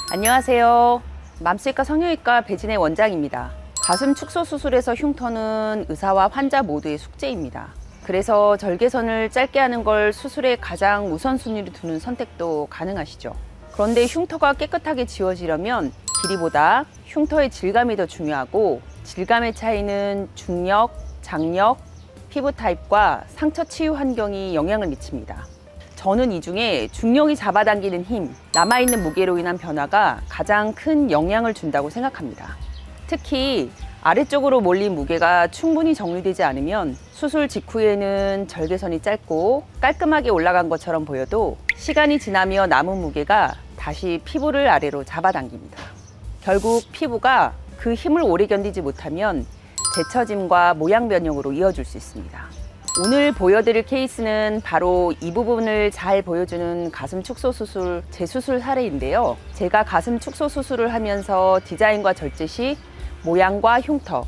안녕하세요. 맘스외과 성형외과 배진의 원장입니다. 가슴 축소 수술에서 흉터는 의사와 환자 모두의 숙제입니다. 그래서 절개선을 짧게 하는 걸 수술에 가장 우선순위로 두는 선택도 가능하시죠. 그런데 흉터가 깨끗하게 지워지려면 길이보다 흉터의 질감이 더 중요하고, 질감의 차이는 중력, 장력, 피부 타입과 상처 치유 환경이 영향을 미칩니다. 저는 이 중에 중력이 잡아당기는 힘, 남아있는 무게로 인한 변화가 가장 큰 영향을 준다고 생각합니다. 특히 아래쪽으로 몰린 무게가 충분히 정리되지 않으면 수술 직후에는 절개선이 짧고 깔끔하게 올라간 것처럼 보여도 시간이 지나며 남은 무게가 다시 피부를 아래로 잡아당깁니다. 결국 피부가 그 힘을 오래 견디지 못하면 제처짐과 모양 변형으로 이어질 수 있습니다. 오늘 보여드릴 케이스는 바로 이 부분을 잘 보여주는 가슴 축소 수술 재수술 사례인데요. 제가 가슴 축소 수술을 하면서 디자인과 절제 시 모양과 흉터,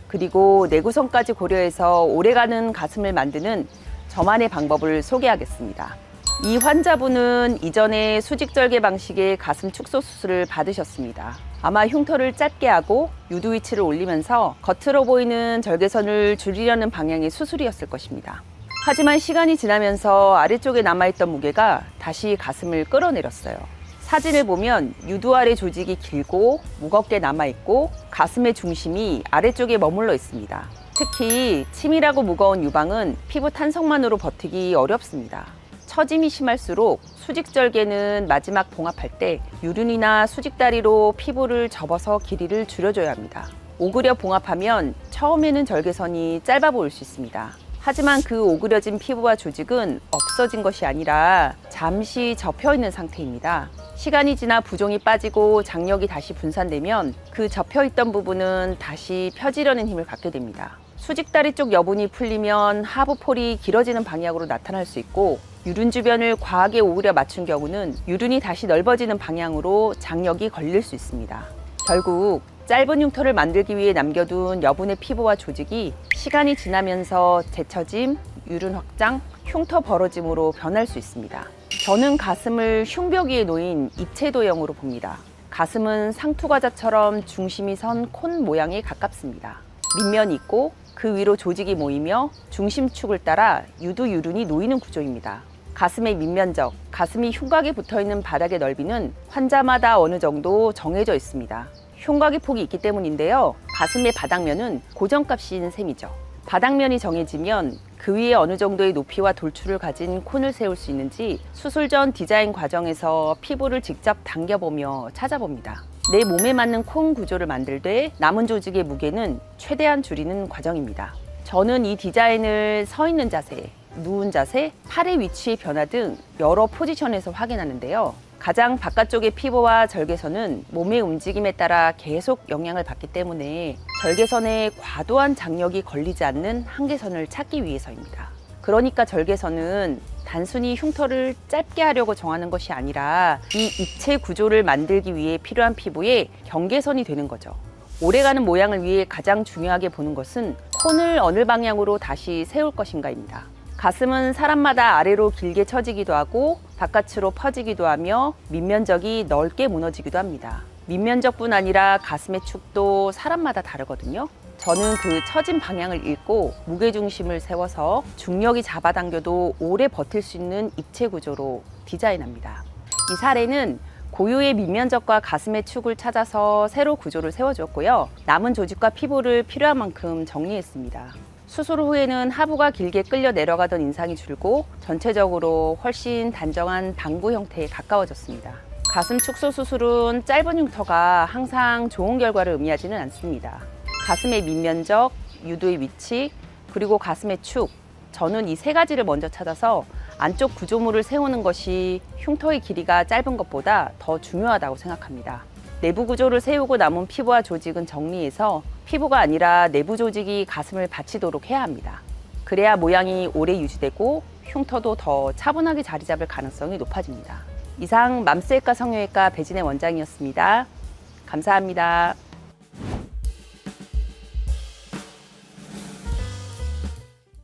그리고 내구성까지 고려해서 오래가는 가슴을 만드는 저만의 방법을 소개하겠습니다. 이 환자분은 이전에 수직절개 방식의 가슴 축소 수술을 받으셨습니다. 아마 흉터를 짧게 하고 유두 위치를 올리면서 겉으로 보이는 절개선을 줄이려는 방향의 수술이었을 것입니다. 하지만 시간이 지나면서 아래쪽에 남아있던 무게가 다시 가슴을 끌어내렸어요. 사진을 보면 유두 아래 조직이 길고 무겁게 남아있고 가슴의 중심이 아래쪽에 머물러 있습니다. 특히 치밀하고 무거운 유방은 피부 탄성만으로 버티기 어렵습니다. 처짐이 심할수록 수직절개는 마지막 봉합할 때 유륜이나 수직다리로 피부를 접어서 길이를 줄여줘야 합니다. 오그려 봉합하면 처음에는 절개선이 짧아 보일 수 있습니다. 하지만 그 오그려진 피부와 조직은 없어진 것이 아니라 잠시 접혀 있는 상태입니다. 시간이 지나 부종이 빠지고 장력이 다시 분산되면 그 접혀 있던 부분은 다시 펴지려는 힘을 갖게 됩니다. 수직다리 쪽 여분이 풀리면 하부 폴이 길어지는 방향으로 나타날 수 있고, 유륜 주변을 과하게 오그려 맞춘 경우는 유륜이 다시 넓어지는 방향으로 장력이 걸릴 수 있습니다. 결국 짧은 흉터를 만들기 위해 남겨둔 여분의 피부와 조직이 시간이 지나면서 제처짐, 유륜 확장, 흉터 벌어짐으로 변할 수 있습니다. 저는 가슴을 흉벽 위에 놓인 입체도형으로 봅니다. 가슴은 상투과자처럼 중심이 선 콘 모양에 가깝습니다. 밑면이 있고 그 위로 조직이 모이며 중심축을 따라 유두, 유륜이 놓이는 구조입니다. 가슴의 밑면적, 가슴이 흉곽에 붙어있는 바닥의 넓이는 환자마다 어느 정도 정해져 있습니다. 흉곽의 폭이 있기 때문인데요. 가슴의 바닥면은 고정값인 셈이죠. 바닥면이 정해지면 그 위에 어느 정도의 높이와 돌출을 가진 콘을 세울 수 있는지 수술 전 디자인 과정에서 피부를 직접 당겨보며 찾아봅니다. 내 몸에 맞는 콘 구조를 만들되 남은 조직의 무게는 최대한 줄이는 과정입니다. 저는 이 디자인을 서 있는 자세, 누운 자세, 팔의 위치의 변화 등 여러 포지션에서 확인하는데요. 가장 바깥쪽의 피부와 절개선은 몸의 움직임에 따라 계속 영향을 받기 때문에 절개선에 과도한 장력이 걸리지 않는 한계선을 찾기 위해서입니다. 그러니까 절개선은 단순히 흉터를 짧게 하려고 정하는 것이 아니라 이 입체 구조를 만들기 위해 필요한 피부의 경계선이 되는 거죠. 오래가는 모양을 위해 가장 중요하게 보는 것은 콘을 어느 방향으로 다시 세울 것인가입니다. 가슴은 사람마다 아래로 길게 처지기도 하고 바깥으로 퍼지기도 하며 밑면적이 넓게 무너지기도 합니다. 밑면적뿐 아니라 가슴의 축도 사람마다 다르거든요. 저는 그 처진 방향을 읽고 무게중심을 세워서 중력이 잡아당겨도 오래 버틸 수 있는 입체 구조로 디자인합니다. 이 사례는 고유의 밑면적과 가슴의 축을 찾아서 새로 구조를 세워주었고요. 남은 조직과 피부를 필요한 만큼 정리했습니다. 수술 후에는 하부가 길게 끌려 내려가던 인상이 줄고 전체적으로 훨씬 단정한 방구 형태에 가까워졌습니다. 가슴 축소 수술은 짧은 흉터가 항상 좋은 결과를 의미하지는 않습니다. 가슴의 밑면적, 유두의 위치, 그리고 가슴의 축, 저는 이 세 가지를 먼저 찾아서 안쪽 구조물을 세우는 것이 흉터의 길이가 짧은 것보다 더 중요하다고 생각합니다. 내부 구조를 세우고 남은 피부와 조직은 정리해서 피부가 아니라 내부 조직이 가슴을 받치도록 해야 합니다. 그래야 모양이 오래 유지되고 흉터도 더 차분하게 자리 잡을 가능성이 높아집니다. 이상 맘스외과 성형외과 배진의 원장이었습니다. 감사합니다.